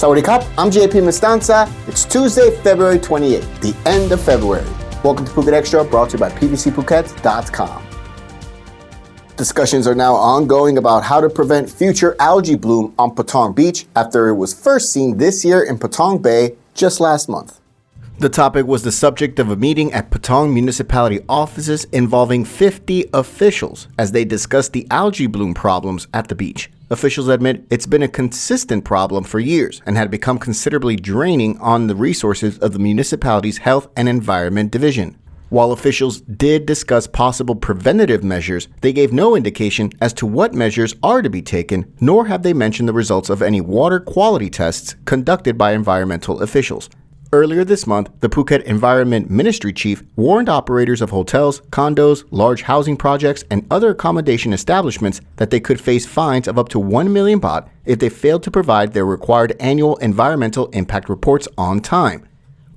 Sawadee I'm JP Mestanza. It's Tuesday, February 28th, the end of February. Welcome to Phuket Xtra, brought to you by pvcphuket.com. Discussions are now ongoing about how to prevent future algae bloom on Patong Beach after it was first seen this year in Patong Bay just last month. The topic was the subject of a meeting at Patong municipality offices involving 50 officials as they discussed the algae bloom problems at the beach. Officials admit it's been a consistent problem for years and had become considerably draining on the resources of the municipality's Health and Environment Division. While officials did discuss possible preventative measures, they gave no indication as to what measures are to be taken, nor have they mentioned the results of any water quality tests conducted by environmental officials. Earlier this month, the Phuket Environment Ministry Chief warned operators of hotels, condos, large housing projects, and other accommodation establishments that they could face fines of up to 1 million baht if they failed to provide their required annual environmental impact reports on time.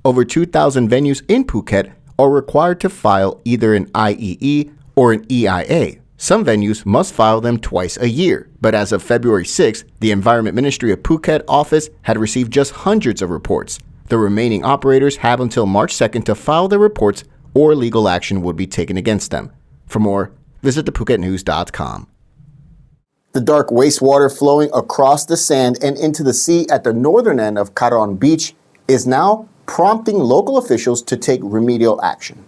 Over 2,000 venues in Phuket are required to file either an IEE or an EIA. Some venues must file them twice a year, but as of February 6th, the Environment Ministry of Phuket office had received just hundreds of reports. The remaining operators have until March 2nd to file their reports or legal action would be taken against them. For more, visit thephuket.news.com. The dark wastewater flowing across the sand and into the sea at the northern end of Karon Beach is now prompting local officials to take remedial action.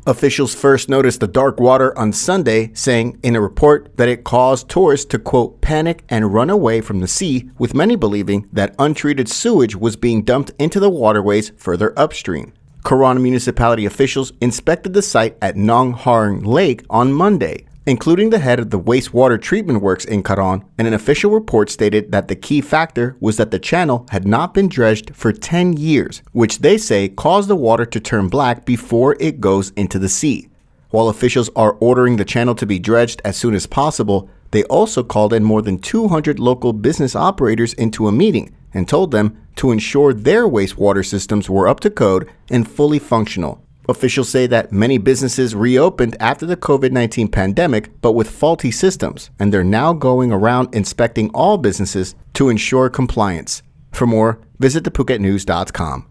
Officials first noticed the dark water on Sunday, saying in a report that it caused tourists to, quote, panic and run away from the sea, with many believing that untreated sewage was being dumped into the waterways further upstream. Karon municipality officials inspected the site at Nong Harng Lake on Monday, including the head of the wastewater treatment works in Karon, and an official report stated that the key factor was that the channel had not been dredged for 10 years, which they say caused the water to turn black before it goes into the sea. While officials are ordering the channel to be dredged as soon as possible, they also called in more than 200 local business operators into a meeting and told them to ensure their wastewater systems were up to code and fully functional. Officials say that many businesses reopened after the COVID-19 pandemic, but with faulty systems, and they're now going around inspecting all businesses to ensure compliance. For more, visit thephuket.news.com.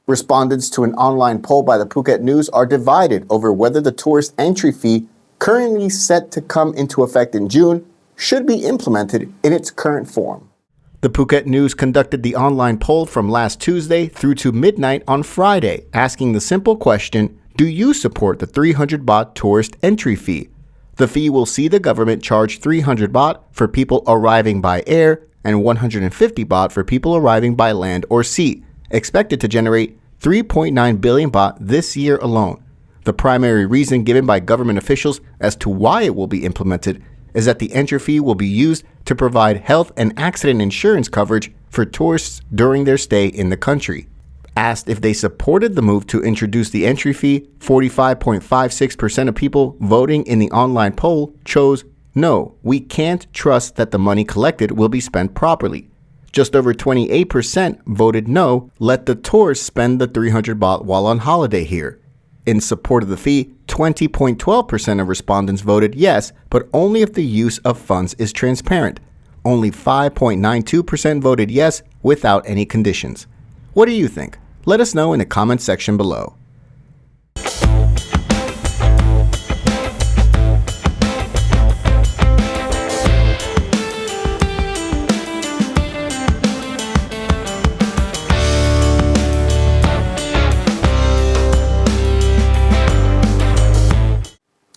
Respondents to an online poll by the Phuket News are divided over whether the tourist entry fee, currently set to come into effect in June, should be implemented in its current form. The Phuket News conducted the online poll from last Tuesday through to midnight on Friday, asking the simple question, do you support the 300 baht tourist entry fee? The fee will see the government charge 300 baht for people arriving by air and 150 baht for people arriving by land or sea, expected to generate 3.9 billion baht this year alone. The primary reason given by government officials as to why it will be implemented is that the entry fee will be used to provide health and accident insurance coverage for tourists during their stay in the country. Asked if they supported the move to introduce the entry fee, 45.56% of people voting in the online poll chose no, we can't trust that the money collected will be spent properly. Just over 28% voted no, let the tourists spend the 300 baht while on holiday here. In support of the fee, 20.12% of respondents voted yes, but only if the use of funds is transparent. Only 5.92% voted yes without any conditions. What do you think? Let us know in the comments section below.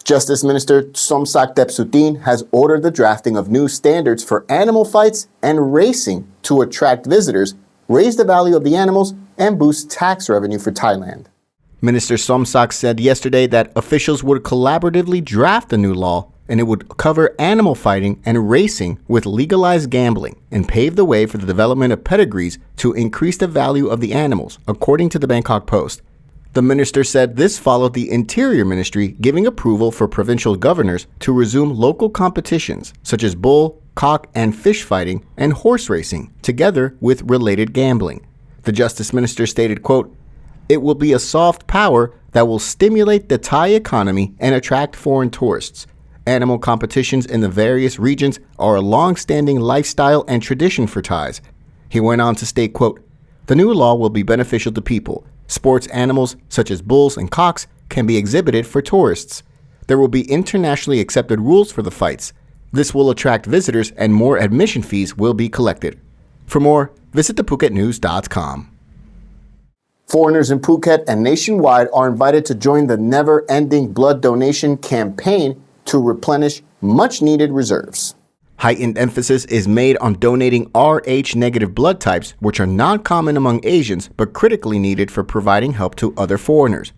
Justice Minister Somsak Depsutin has ordered the drafting of new standards for animal fights and racing to attract visitors, raise the value of the animals, and boost tax revenue for Thailand. Minister Somsak said yesterday that officials would collaboratively draft the new law, and it would cover animal fighting and racing with legalized gambling and pave the way for the development of pedigrees to increase the value of the animals, according to the Bangkok Post. The minister said this followed the Interior Ministry giving approval for provincial governors to resume local competitions such as bull, cock, and fish fighting and horse racing, together with related gambling. The Justice Minister stated, quote, "It will be a soft power that will stimulate the Thai economy and attract foreign tourists. Animal competitions in the various regions are a long-standing lifestyle and tradition for Thais. He went on to state, quote, "The new law will be beneficial to people. Sports animals, such as bulls and cocks, can be exhibited for tourists. There will be internationally accepted rules for the fights. This will attract visitors and more admission fees will be collected." For more, visit thephuket.news.com. Foreigners in Phuket and nationwide are invited to join the never-ending blood donation campaign to replenish much-needed reserves. Heightened emphasis is made on donating Rh-negative blood types, which are not common among Asians but critically needed for providing help to other foreigners.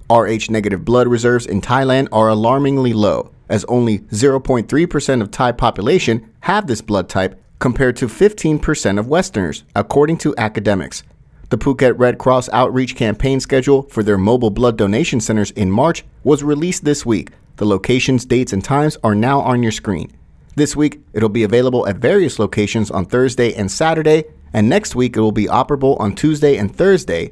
Rh-negative blood reserves in Thailand are alarmingly low, as only 0.3% of Thai population have this blood type compared to 15% of Westerners, according to academics. The Phuket Red Cross outreach campaign schedule for their mobile blood donation centers in March was released this week. The locations, dates, and times are now on your screen. This week, it'll be available at various locations on Thursday and Saturday, and next week it will be operable on Tuesday and Thursday.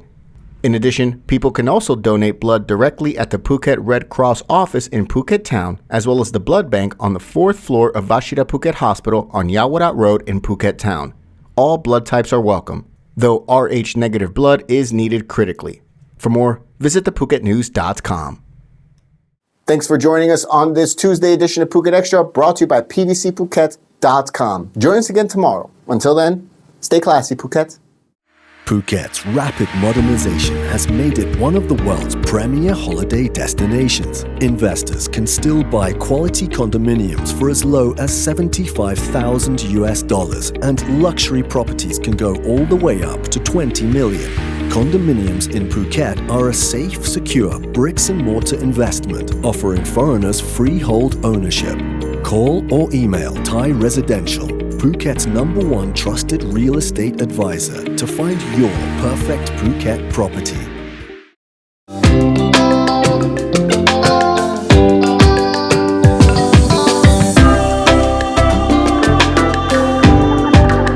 In addition, people can also donate blood directly at the Phuket Red Cross office in Phuket Town, as well as the blood bank on the 4th floor of Vashida Phuket Hospital on Yawarat Road in Phuket Town. All blood types are welcome, though Rh-negative blood is needed critically. For more, visit thephuket.news.com. Thanks for joining us on this Tuesday edition of Phuket Extra, brought to you by pvcphuket.com. Join us again tomorrow. Until then, stay classy, Phuket. Phuket's rapid modernization has made it one of the world's premier holiday destinations. Investors can still buy quality condominiums for as low as $75,000, and luxury properties can go all the way up to $20 million. Condominiums in Phuket are a safe, secure bricks-and-mortar investment offering foreigners freehold ownership. Call or email Thai Residential, Phuket's #1 trusted real estate advisor, to find your perfect Phuket property.